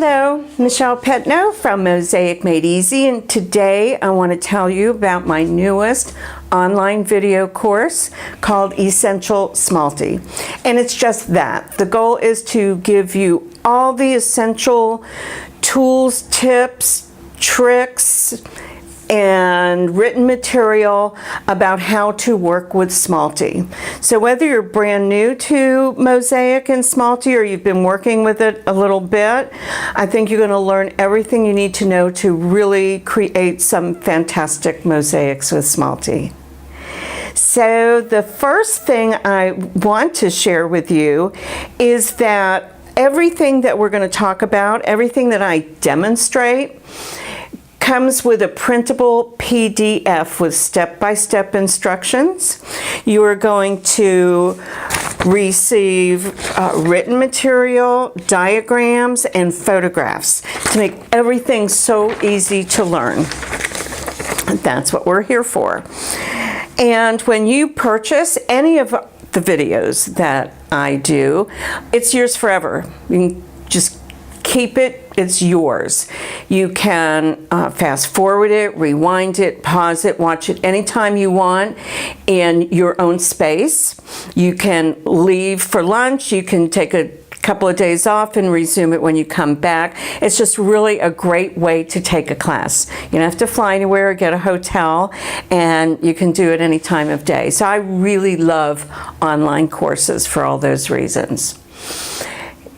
Hello, Michelle Petno from Mosaic Made Easy, and today I want to tell you about my newest online video course called Essential Smalti. And it's just that. The goal is to give you all the essential tools, tips, tricks, and written material about how to work with Smalti. So whether you're brand new to Mosaic and Smalti or you've been working with it a little bit, I think you're going to learn everything you need to know to really create some fantastic mosaics with Smalti. So the first thing I want to share with you is that everything that we're going to talk about, everything that I demonstrate, comes with a printable PDF with step-by-step instructions. You are going to receive written material, diagrams, and photographs to make everything so easy to learn. That's what we're here for. And when you purchase any of the videos that I do, it's yours forever. You can just keep it. It's yours. You can fast forward it, rewind it, pause it, watch it anytime you want in your own space. You can leave for lunch. You can take a couple of days off and resume it when you come back. It's just really a great way to take a class. You don't have to fly anywhere or get a hotel, and you can do it any time of day. So I really love online courses for all those reasons.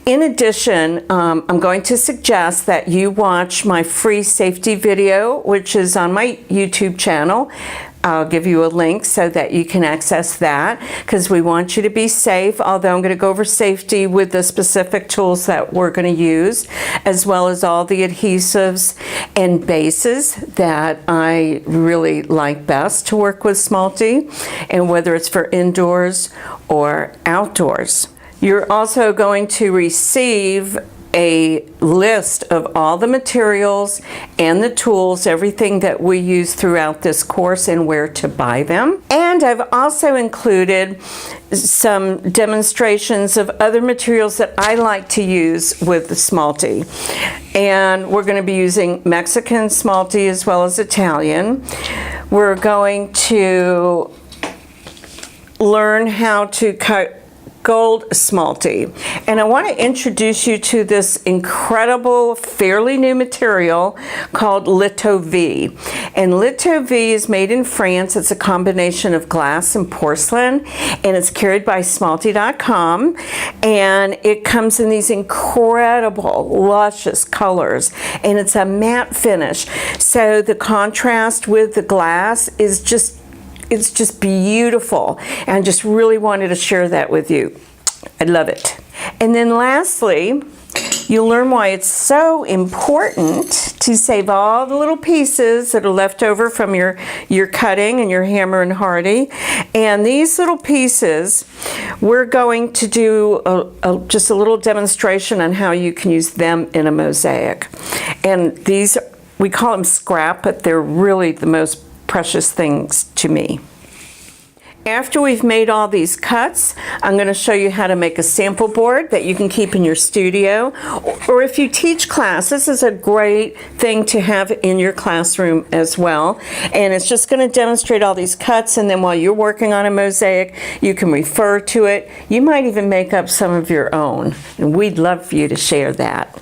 In addition, I'm going to suggest that you watch my free safety video, which is on my YouTube channel. I'll give you a link so that you can access that, because we want you to be safe, although I'm going to go over safety with the specific tools that we're going to use, as well as all the adhesives and bases that I really like best to work with Smalti, and whether it's for indoors or outdoors. You're also going to receive a list of all the materials and the tools, everything that we use throughout this course and where to buy them. And I've also included some demonstrations of other materials that I like to use with the Smalti. And we're going to be using Mexican Smalti as well as Italian. We're going to learn how to cut gold Smalti. And I want to introduce you to this incredible, fairly new material called Litho V. And Litho V is made in France. It's a combination of glass and porcelain, and it's carried by Smalti.com. And it comes in these incredible, luscious colors, and it's a matte finish. So the contrast with the glass is it's just beautiful, and I just really wanted to share that with you. I love it. And then lastly, you'll learn why it's so important to save all the little pieces that are left over from your cutting and your hammer and Hardi. And these little pieces, we're going to do just a little demonstration on how you can use them in a mosaic. And these, we call them scrap, but they're really the most precious things to me. After we've made all these cuts, I'm going to show you how to make a sample board that you can keep in your studio. Or if you teach class, this is a great thing to have in your classroom as well. And it's just going to demonstrate all these cuts, and then while you're working on a mosaic, you can refer to it. You might even make up some of your own, and we'd love for you to share that.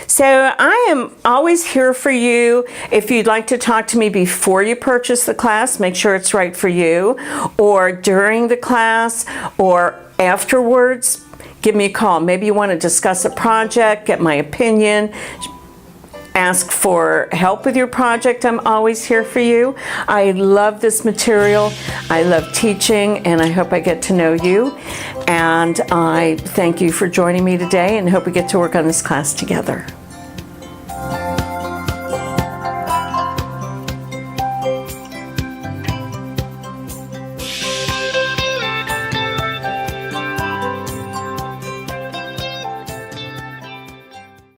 So I am always here for you. If you'd like to talk to me before you purchase the class, make sure it's right for you, or during the class, or afterwards, give me a call. Maybe you want to discuss a project, get my opinion, ask for help with your project. I'm always here for you. I love this material. I love teaching, and I hope I get to know you. And I thank you for joining me today, and hope we get to work on this class together.